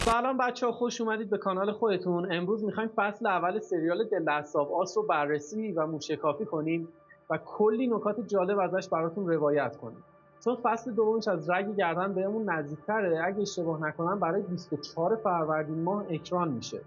سلام بچه‌ها، خوش اومدید به کانال خودتون. امروز می‌خوایم فصل اول سریال The Last of Us رو بررسی و موشکافی کنیم و کلی نکات جالب ازش براتون روایت کنیم. چون فصل دومش از رگ گردن بهمون نزدیک‌تره، اگه اشتباه نکنم برای 24 فروردین ماه اکران میشه.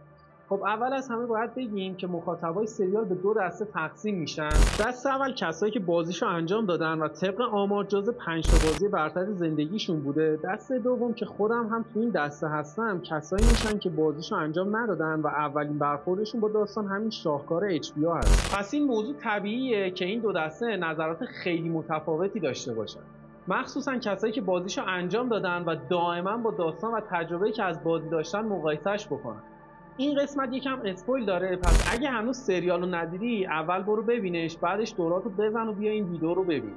خب اول از همه باید بگیم که مخاطبای سریال به دو دسته تقسیم میشن. دسته اول کسایی که بازیشو انجام دادن و طبق آمار جزو 5 تا بازی برتر زندگیشون بوده. دسته دوم که خودم هم تو این دسته هستم، کسایی میشن که بازیشو انجام ندادن و اولین برخوردشون با داستان همین شاهکار HBO هست. پس این موضوع طبیعیه که این دو دسته نظرات خیلی متفاوتی داشته باشن. مخصوصا کسایی که بازیشو انجام دادن و دائما با داستان و تجربه‌ای که از بازی داشتن مقایسهش بکنن. این قسمت یکم اسپویل داره، پس اگه هنوز سریال رو ندیدی اول برو ببینش، بعدش دوراتو بزن و بیا این ویدیو رو ببین.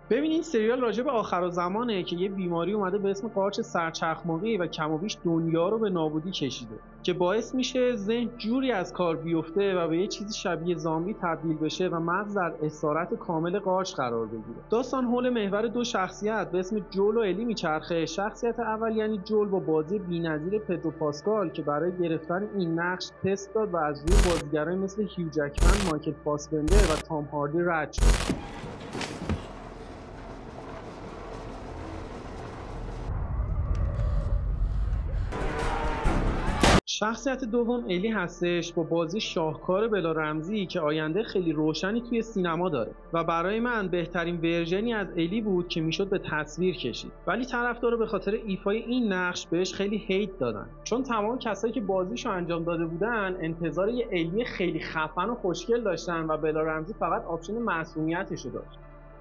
ببین این سریال راجع به آخرالزمانه که یه بیماری اومده به اسم قارچ سرچخماقی و کم و بیش دنیا رو به نابودی کشیده که باعث میشه ذهن جوری از کار بیفته و به یه چیزی شبیه زامبی تبدیل بشه و مغز در اسارت کامل قارچ قرار بگیره. داستان حول محور دو شخصیت به اسم جول و الی میچرخه. شخصیت اول یعنی جول با بازی بی‌نظیر پدرو پاسکال که برای گرفتن این نقش تست داد و از روی بازیگرای مثل هیو جکمن، مایکل فاسبندر و تام هاردی رد شد. شخصیت دوم الی هستش با بازی شاهکار بلا رمزی که آینده خیلی روشنی توی سینما داره و برای من بهترین ورژنی از الی بود که میشد به تصویر کشید. ولی طرفدارا به خاطر ایفای این نقش بهش خیلی هیت دادن، چون تمام کسایی که بازیشو انجام داده بودن انتظار یه الی خیلی خفن و خوشگل داشتن و بلا رمزی فقط آپشن معصومیتشو داشت.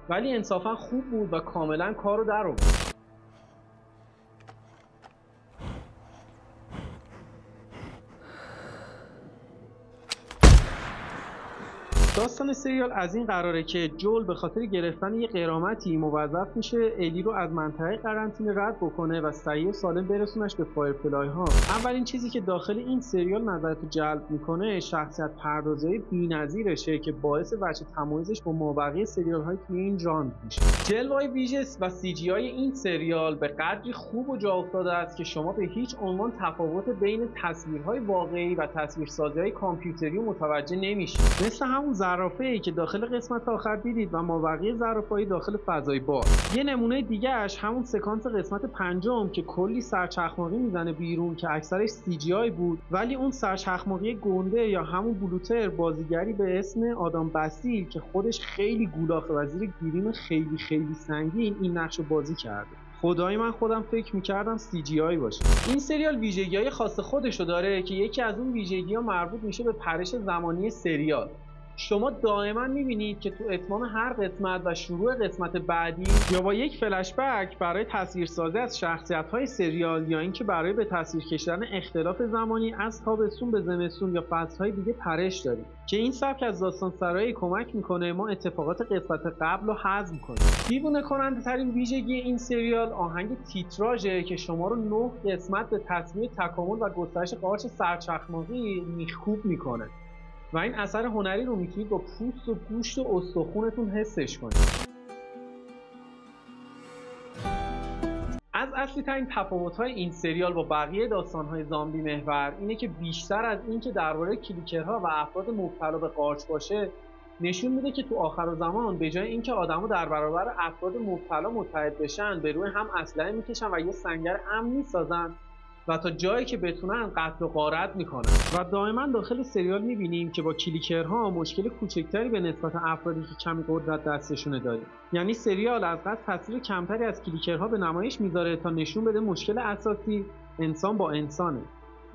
ولی انصافا خوب بود و کاملا کارو در آورد. داستان سریال از این قراره که جول به خاطر گرفتن یه غرامتی موظف میشه الی رو از منطقه قرنطینه رد بکنه و صحیح و سالم برسونش به فایرفلای ها. اولین چیزی که داخل این سریال نظرتو جلب میکنه شخصیت پردازی بی‌نظیرشه که باعث وجه تمایزش با مابقی سریال های توی این ژانر میشه. جلوه‌های ویژه و سی جی آی این سریال به قدری خوب و جا افتاده است که شما به هیچ عنوان تفاوت بین تصویرهای واقعی و تصویرسازی‌های کامپیوتری متوجه نمیشید. مثل همون زرافه‌ای که داخل قسمت آخر دیدید و مابقی زرافه‌ای داخل فضای باز. یه نمونه دیگه‌اش همون سکانس قسمت پنجم که کلی سرچخماقی میزنه بیرون که اکثرش سی جی آی بود، ولی اون سرچخماقی گنده یا همون بلوتر بازیگری به اسم آدام باسیل که خودش خیلی گولاخه و زیر گریم خیلی سنگین این نقش رو بازی کرده. خدای من خودم فکر میکردم سی جی آی باشه. این سریال ویژگی‌های خاص خودشو داره که یکی از اون ویژگی‌ها مربوط میشه به پرش زمانی سریال. شما دائما میبینید که تو اتمام هر قسمت و شروع قسمت بعدی یا با یک فلش بک برای تصویرسازی از شخصیت‌های سریال یا اینکه برای به تصویر کشیدن اختلاف زمانی از تابستون به زمستون یا فصل‌های دیگه پرش دارید که این سبک از داستان سرایی کمک میکنه ما اتفاقات قسمت قبل رو هضم کنیم. دیوونه کننده ترین ویژگی این سریال آهنگ تیتراژه که شما رو 9 قسمت به تصویر تکامل و گسترش قارچ سرچخماقی میخکوب میکنه و این اثر هنری رو میتونید با پوست و گوشت و استخونتون حسش کنید. از اصلی ترین تفاوت‌های این سریال با بقیه داستان‌های زامبی محور اینه که بیشتر از این که درباره کلیکرها و افراد مبتلا به قارچ باشه، نشون میده که تو آخرالزمان به جای اینکه آدمو در برابر افراد مبتلا متحد بشن، به روی هم اسلحه میکشن و یه سنگر امن میسازن و تا جایی که بتونن قتل و غارت میکنن. و دائما داخل سریال میبینیم که با کلیکرها مشکل کوچکتری به نسبت افرادی که کمی قدرت دستشونه داریم. یعنی سریال از قصد تصویر کمتری از کلیکرها به نمایش میذاره تا نشون بده مشکل اساسی انسان با انسانه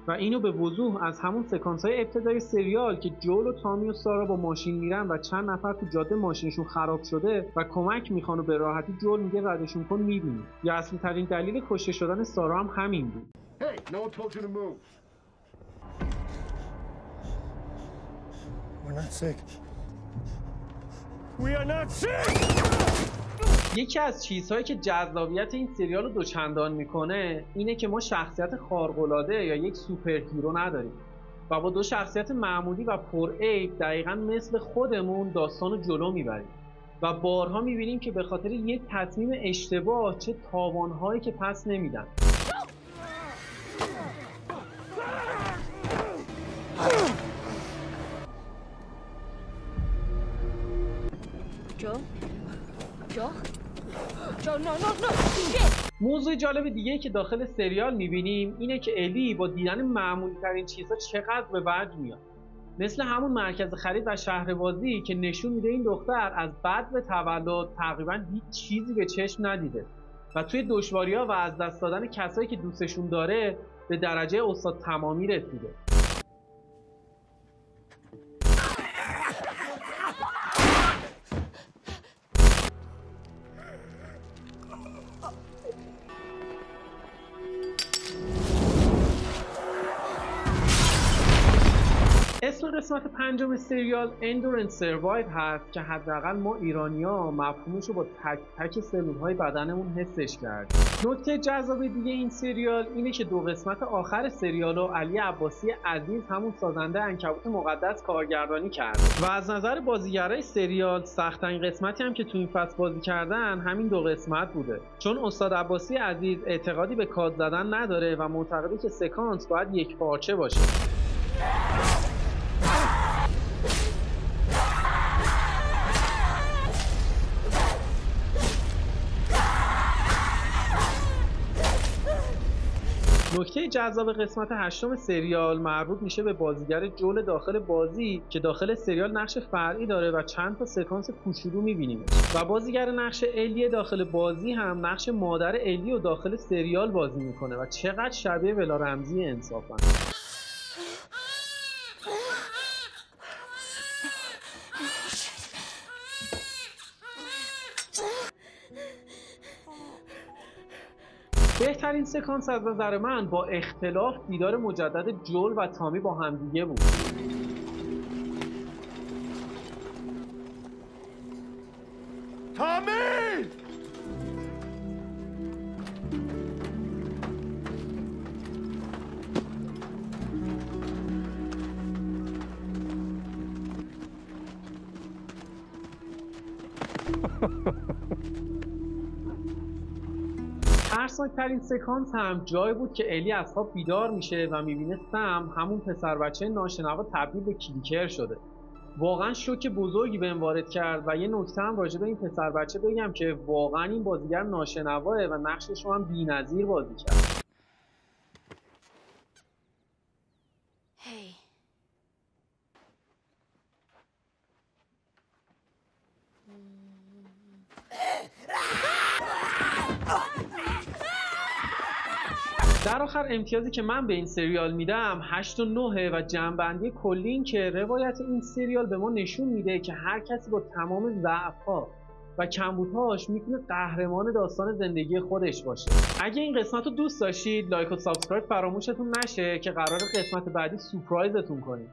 و اینو به وضوح از همون سکانس‌های ابتدای سریال که جول و تامی و سارا با ماشین میرن و چند نفر تو جاده ماشینشون خراب شده و کمک میخوان و به راحتی جول میگه ردشون کن میبینیم. یا اصلی ترین دلیل کشته شدن سارا هم همین بود. Hey, no one told you to move. We're not sick. We are not sick! یکی از چیزهایی که جذابیت این سریال رو دوچندان میکنه اینه که ما شخصیت خارق‌العاده یا یک سوپر هیرو نداریم و با دو شخصیت معمولی و پر عیب دقیقاً مثل خودمون داستان رو جلو میبریم. و بارها میبینیم که به خاطر یک تصمیم اشتباه چه تاوانهایی که پس نمیدن. موضوع جالب دیگه که داخل سریال میبینیم اینه که الی با دیدن معمولی ترین چیزها چقدر به وجد میاد. مثل همون مرکز خرید و شهربازی که نشون میده این دختر از بعد به تولد تقریبا هیچ چیزی به چشم ندیده و توی دشواری‌ها و از دست دادن کسایی که دوستشون داره به درجه استاد تمامی رسیده. اسم قسمت 5 سریال Endure and Survive هست که حداقل ما ایرانی‌ها مفهومش رو با تک تک سلول‌های بدنمون حسش کردیم. نکته جذاب دیگه این سریال اینه که 2 قسمت آخر سریال رو علی عباسی عزیز همون سازنده عنکبوت مقدس کارگردانی کرد و از نظر بازیگرای سریال سخت‌ترین قسمتی هم که تو این فصل بازی کردن همین 2 قسمت بوده، چون استاد عباسی عزیز اعتقادی به کات زدن نداره و معتقده که سکانس باید یک پارچه باشه. نکته جذاب قسمت 8 سریال مربوط میشه به بازیگر جول داخل بازی که داخل سریال نقش فرعی داره و چند تا سکانس کوچولو میبینیم و بازیگر نقش الی داخل بازی هم نقش مادر الی رو داخل سریال بازی میکنه و چقدر شبیه بلا رمزی انصافا. بهترین سکانس از نظر من با اختلاف دیدار مجدد جول و تامی با همدیگه بود. تامی! ترسناکترین سکانس هم جایی بود که الی از خواب بیدار میشه و میبینه سم همون پسر بچه ناشنوا تبدیل به کلیکر شده. واقعا شوک بزرگی بهم وارد کرد و یه نکته هم راجع به این پسر بچه بگم که واقعا این بازیگر ناشنواه و نقشش رو هم بی‌نظیر بازی کرد. در آخر امتیازی که من به این سریال میدم 8 و 9 و جمع‌بندی کلی این که روایت این سریال به ما نشون میده که هر کسی با تمام ضعف‌ها و کمبودهاش میتونه قهرمان داستان زندگی خودش باشه. اگه این قسمت رو دوست داشتید لایک و سابسکرایب فراموشتون نشه که قرار قسمت بعدی سورپرایزتون کنیم.